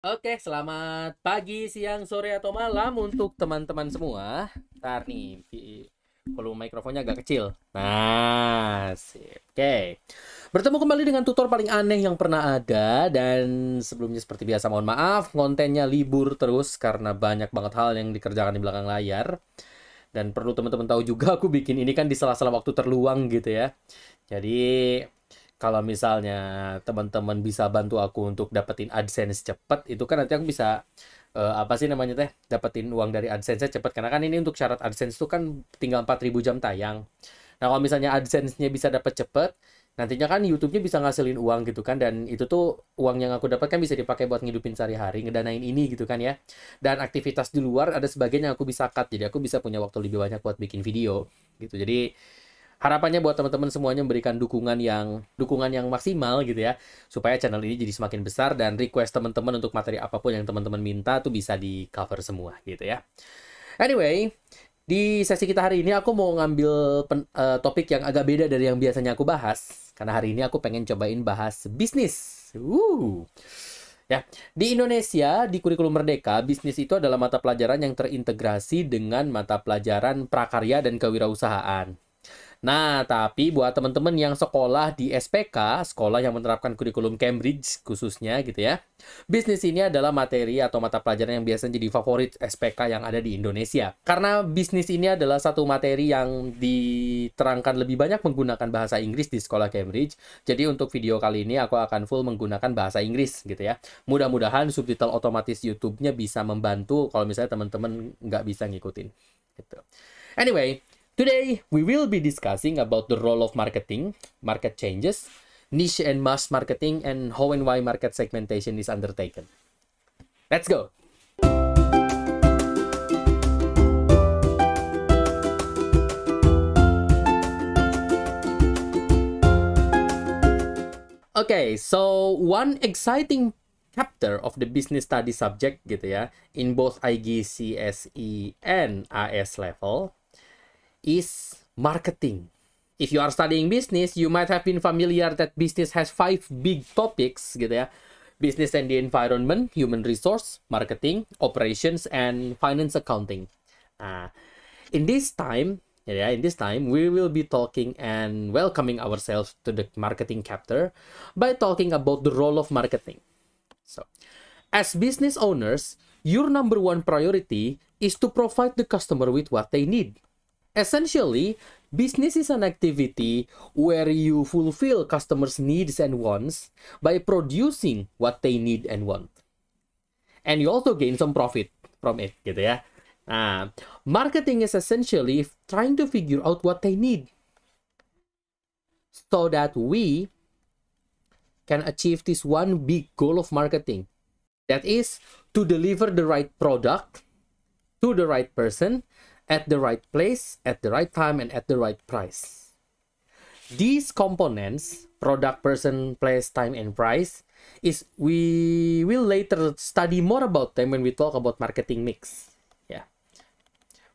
Oke, selamat pagi, siang, sore, atau malam untuk teman-teman semua. Ntar nih, volume mikrofonnya agak kecil. Nah, sip. Oke. Bertemu kembali dengan tutor paling aneh yang pernah ada. Dan sebelumnya seperti biasa, mohon maaf, kontennya libur terus karena banyak banget hal yang dikerjakan di belakang layar. Dan perlu teman-teman tahu juga, aku bikin ini kan di sela-sela waktu terluang gitu ya. Jadi kalau misalnya teman-teman bisa bantu aku untuk dapetin AdSense cepet, itu kan nanti aku bisa apa sih namanya teh, dapetin uang dari AdSense cepet, karena kan ini untuk syarat AdSense tuh kan tinggal 4.000 jam tayang. Nah, kalau misalnya AdSense-nya bisa dapet cepet, nantinya kan YouTube-nya bisa ngasilin uang gitu kan, dan itu tuh uang yang aku dapat kan bisa dipakai buat ngidupin sehari-hari, ngedanain ini gitu kan ya. Dan aktivitas di luar ada sebagian yang aku bisa cut, jadi aku bisa punya waktu lebih banyak buat bikin video gitu. Jadi harapannya buat teman-teman semuanya memberikan dukungan yang maksimal gitu ya, supaya channel ini jadi semakin besar, dan request teman-teman untuk materi apapun yang teman-teman minta tuh bisa di cover semua gitu ya. Anyway, di sesi kita hari ini aku mau ngambil topik yang agak beda dari yang biasanya aku bahas, karena hari ini aku pengen cobain bahas bisnis. Ya, di Indonesia, di kurikulum Merdeka, bisnis itu adalah mata pelajaran yang terintegrasi dengan mata pelajaran prakarya dan kewirausahaan. Nah, tapi buat teman-teman yang sekolah di SPK, sekolah yang menerapkan kurikulum Cambridge khususnya gitu ya, bisnis ini adalah materi atau mata pelajaran yang biasanya jadi favorit SPK yang ada di Indonesia. Karena bisnis ini adalah satu materi yang diterangkan lebih banyak menggunakan bahasa Inggris di sekolah Cambridge, jadi untuk video kali ini aku akan full menggunakan bahasa Inggris gitu ya. Mudah-mudahan subtitle otomatis YouTube-nya bisa membantu kalau misalnya teman-teman nggak bisa ngikutin. Gitu. Anyway, today, we will be discussing about the role of marketing, market changes, niche and mass marketing, and how and why market segmentation is undertaken. Let's go! Okay, so one exciting chapter of the business study subject gitu ya, in both IGCSE and AS level, is marketing. If you are studying business, you might have been familiar that business has 5 big topics gitu ya. Business and the environment, human resource, marketing, operations, and finance accounting. In this time, we will be talking and welcoming ourselves to the marketing chapter by talking about the role of marketing. So, as business owners, your number one priority is to provide the customer with what they need. Essentially, business is an activity where you fulfill customers' needs and wants by producing what they need and want. And you also gain some profit from it, gitu ya. Nah, marketing is essentially trying to figure out what they need so that we can achieve this one big goal of marketing. That is to deliver the right product to the right person at the right place, at the right time, and at the right price. These components, product, person, place, time, and price, we will later study more about them when we talk about marketing mix. Yeah,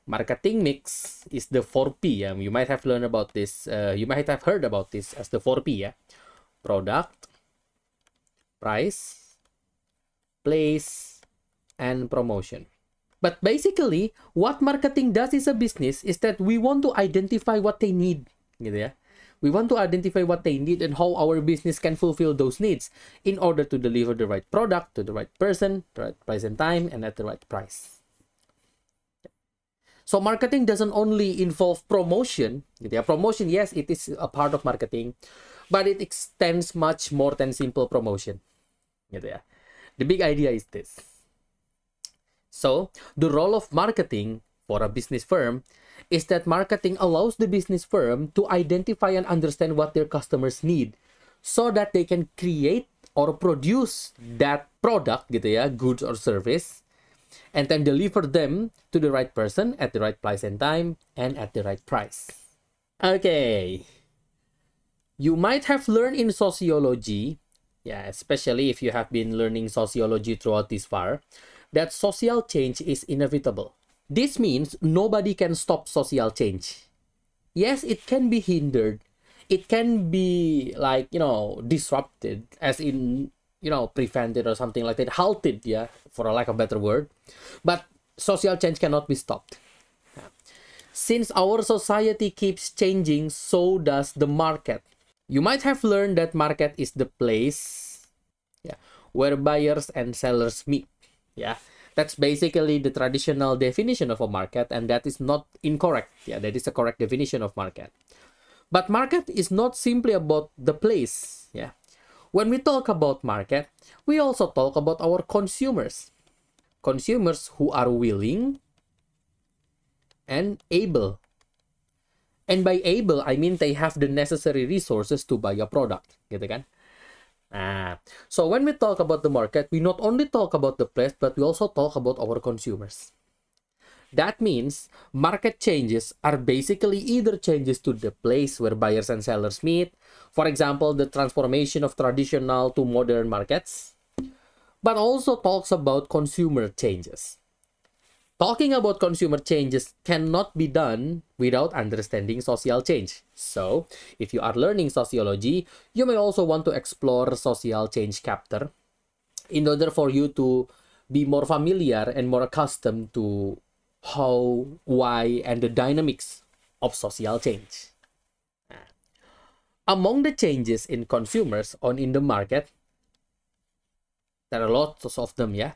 marketing mix is the 4P. You might have learned about this. You might have heard about this as the 4P. Yeah, product, price, place, and promotion. But basically, what marketing does as a business is that we want to identify what they need, gitu ya. We want to identify what they need and how our business can fulfill those needs in order to deliver the right product to the right person, the right price and time, and at the right price. So marketing doesn't only involve promotion, gitu ya. Promotion, yes, it is a part of marketing, but it extends much more than simple promotion, gitu ya. The big idea is this. So, the role of marketing for a business firm is that marketing allows the business firm to identify and understand what their customers need so that they can create or produce that product gitu ya, goods or service, and then deliver them to the right person at the right place and time and at the right price. Okay. You might have learned in sociology, yeah, especially if you have been learning sociology throughout this far, that social change is inevitable. This means nobody can stop social change. Yes, it can be hindered. It can be disrupted, as in, prevented or something like that, halted, yeah, for a lack of a better word. But social change cannot be stopped. Since our society keeps changing, so does the market. You might have learned that market is the place, yeah, where buyers and sellers meet. Yeah, that's basically the traditional definition of a market, and that is not incorrect. Yeah, that is a correct definition of market. But market is not simply about the place. Yeah, when we talk about market, we also talk about our consumers. Consumers who are willing and able. And by able, I mean they have the necessary resources to buy a product, gitu kan? So when we talk about the market, we not only talk about the place, but we also talk about our consumers. That means market changes are basically either changes to the place where buyers and sellers meet, for example, the transformation of traditional to modern markets, but also talks about consumer changes. Talking about consumer changes cannot be done without understanding social change. So, if you are learning sociology, you may also want to explore social change chapter in order for you to be more familiar and more accustomed to how, why, and the dynamics of social change. Among the changes in consumers on in the market, there are lots of them, yeah?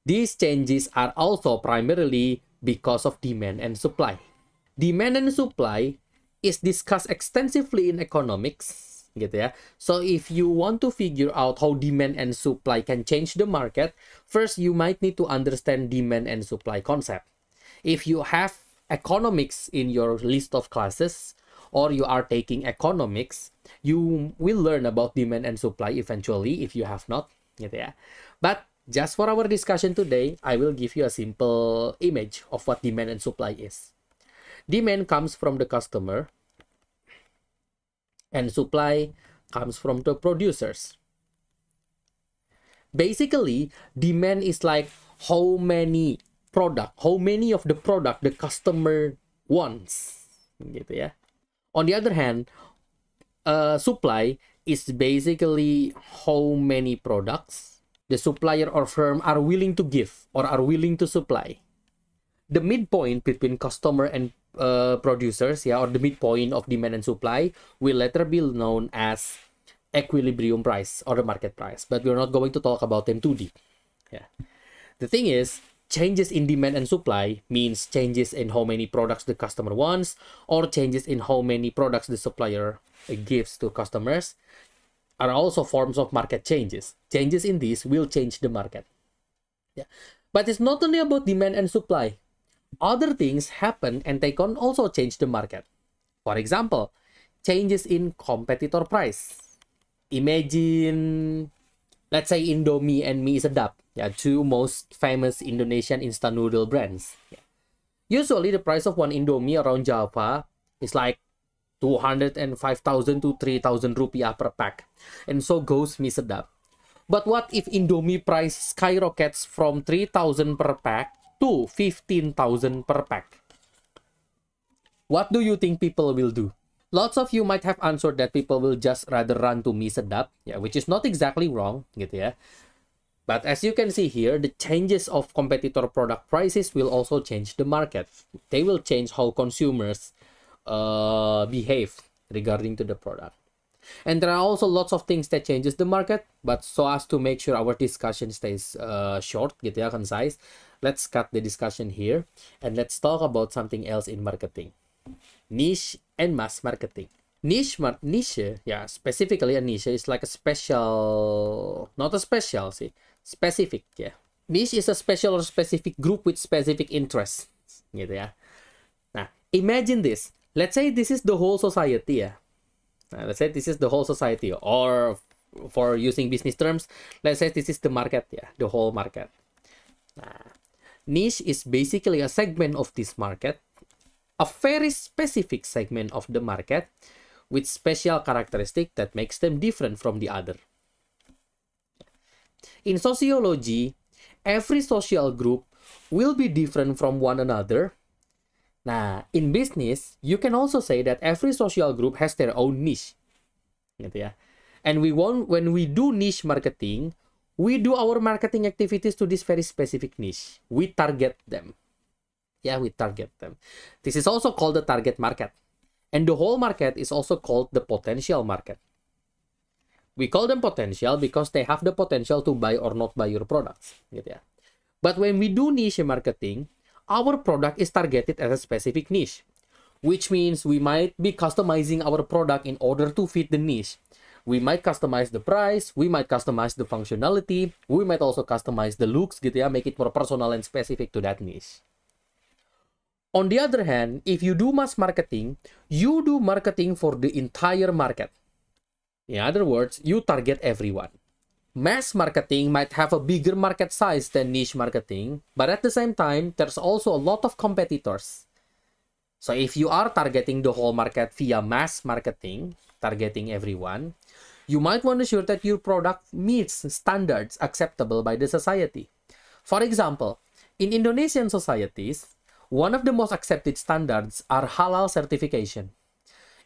These changes are also primarily because of demand and supply. Demand and supply is discussed extensively in economics, gitu ya. So if you want to figure out how demand and supply can change the market, first you might need to understand demand and supply concept. If you have economics in your list of classes, or you are taking economics, you will learn about demand and supply eventually if you have not, gitu ya. But just for our discussion today, I will give you a simple image of what demand and supply is. Demand comes from the customer, and supply comes from the producers. Basically, demand is like how many of the product the customer wants, gitu ya. On the other hand, supply is basically how many products the supplier or firm are willing to give or are willing to supply. The midpoint between customer and producers, yeah, or the midpoint of demand and supply will later be known as equilibrium price or the market price. But we're not going to talk about them too deep. Yeah. The thing is, changes in demand and supply means changes in how many products the customer wants or changes in how many products the supplier gives to customers are also forms of market changes. Changes in these will change the market. Yeah. But it's not only about demand and supply. Other things happen and they can also change the market. For example, changes in competitor price. Imagine, let's say Indomie and Mie Sedap, yeah, two most famous Indonesian instant noodle brands. Yeah. Usually the price of one Indomie around Java is like 205,000 to 3,000 rupiah per pack. And so goes Mie Sedap. But what if Indomie price skyrockets from 3,000 per pack to 15,000 per pack? What do you think people will do? Lots of you might have answered that people will just rather run to Mie Sedap, yeah, which is not exactly wrong, gitu ya. But as you can see here, the changes of competitor product prices will also change the market. They will change how consumers behave regarding to the product. And there are also lots of things that changes the market, but so as to make sure our discussion stays short, gitu ya, concise, let's cut the discussion here and let's talk about something else in marketing. Niche and mass marketing. Niche, yeah, specifically a niche is like a special, not a special, specific, yeah. Niche is a special or specific group with specific interests, gitu ya. Nah, imagine this. Let's say this is the whole society, yeah. Let's say this is the whole society, or for using business terms, let's say this is the market, yeah, the whole market. Niche is basically a segment of this market, a very specific segment of the market with special characteristic that makes them different from the other. In sociology, every social group will be different from one another. Nah, in business, you can also say that every social group has their own niche, gitu ya. And when we do niche marketing, we do our marketing activities to this very specific niche. We target them. Yeah, we target them. This is also called the target market. And the whole market is also called the potential market. We call them potential because they have the potential to buy or not buy your products. Gitu ya. But when we do niche marketing, our product is targeted at a specific niche, which means we might be customizing our product in order to fit the niche. We might customize the price, we might customize the functionality, we might also customize the looks gitu ya, make it more personal and specific to that niche. On the other hand, if you do mass marketing, you do marketing for the entire market. In other words, you target everyone. Mass marketing might have a bigger market size than niche marketing, but at the same time, there's also a lot of competitors. So if you are targeting the whole market via mass marketing, targeting everyone, you might want to ensure that your product meets standards acceptable by the society. For example, in Indonesian societies, one of the most accepted standards are halal certification.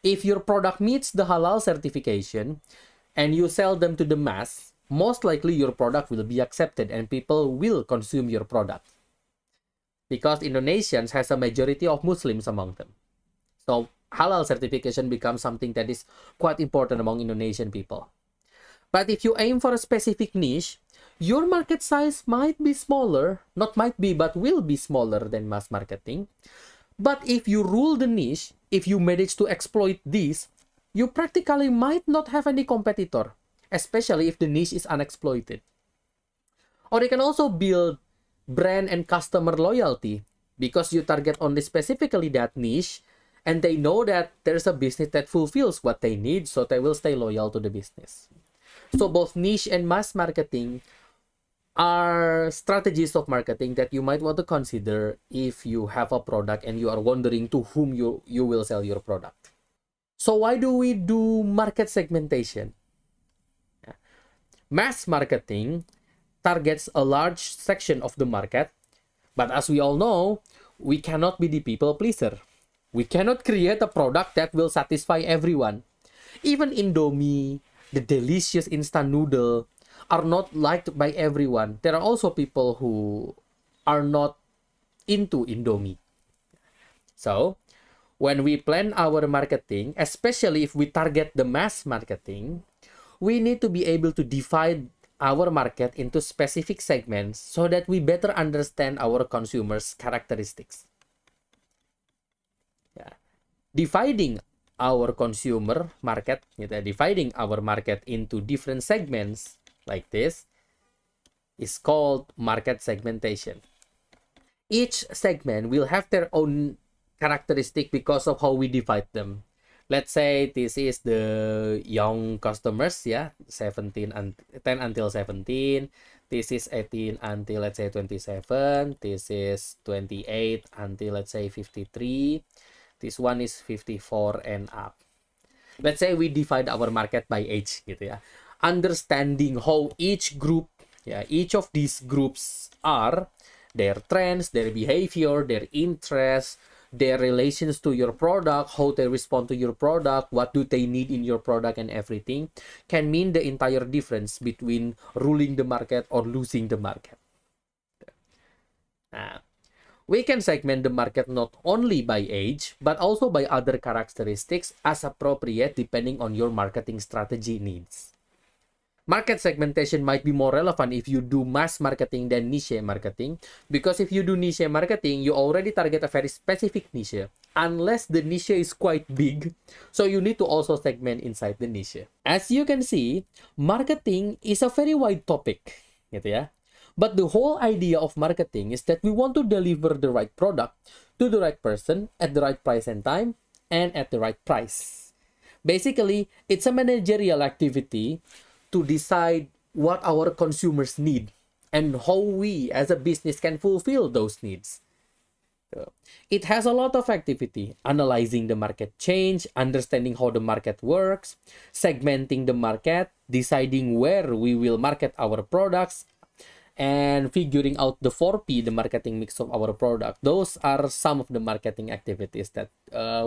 If your product meets the halal certification and you sell them to the mass, most likely your product will be accepted and people will consume your product. Because Indonesians has a majority of Muslims among them. So halal certification becomes something that is quite important among Indonesian people. But if you aim for a specific niche, your market size might be smaller, not might be, but will be smaller than mass marketing. But if you rule the niche, if you manage to exploit this, you practically might not have any competitor, especially if the niche is unexploited. Or you can also build brand and customer loyalty because you target only specifically that niche and they know that there's a business that fulfills what they need, so they will stay loyal to the business. So both niche and mass marketing are strategies of marketing that you might want to consider if you have a product and you are wondering to whom you will sell your product. So why do we do market segmentation? Mass marketing targets a large section of the market, but as we all know, we cannot be the people pleaser. We cannot create a product that will satisfy everyone. Even Indomie, the delicious instant noodle, are not liked by everyone. There are also people who are not into Indomie. So, when we plan our marketing, especially if we target the mass marketing, we need to be able to divide our market into specific segments so that we better understand our consumers' characteristics. Yeah. Dividing our consumer market, dividing our market into different segments like this is called market segmentation. Each segment will have their own characteristic because of how we divide them. Let's say this is the young customers, yeah, 10 until 17. This is 18 until, let's say, 27. This is 28 until, let's say, 53. This one is 54 and up. Let's say we divide our market by age, gitu ya. Understanding how each group, each of these groups are, their trends, their behavior, their interests, their relations to your product, how they respond to your product, what do they need in your product and everything, can mean the entire difference between ruling the market or losing the market. We can segment the market not only by age, but also by other characteristics as appropriate depending on your marketing strategy needs. Market segmentation might be more relevant if you do mass marketing than niche marketing, because if you do niche marketing, you already target a very specific niche, unless the niche is quite big, so you need to also segment inside the niche. As you can see, marketing is a very wide topic, gitu ya. But the whole idea of marketing is that we want to deliver the right product to the right person at the right price and time and at the right price. Basically, it's a managerial activity to decide what our consumers need and how we as a business can fulfill those needs. It has a lot of activity, analyzing the market change, understanding how the market works, segmenting the market, deciding where we will market our products, and figuring out the 4P, the marketing mix of our product. Those are some of the marketing activities that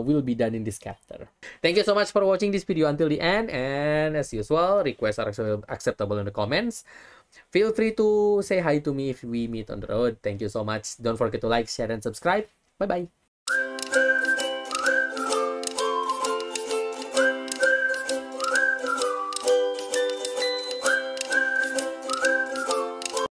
will be done in this chapter. Thank you so much for watching this video until the end, and as usual, requests are acceptable in the comments. Feel free to say hi to me if we meet on the road. Thank you so much. Don't forget to like, share, and subscribe. Bye-bye.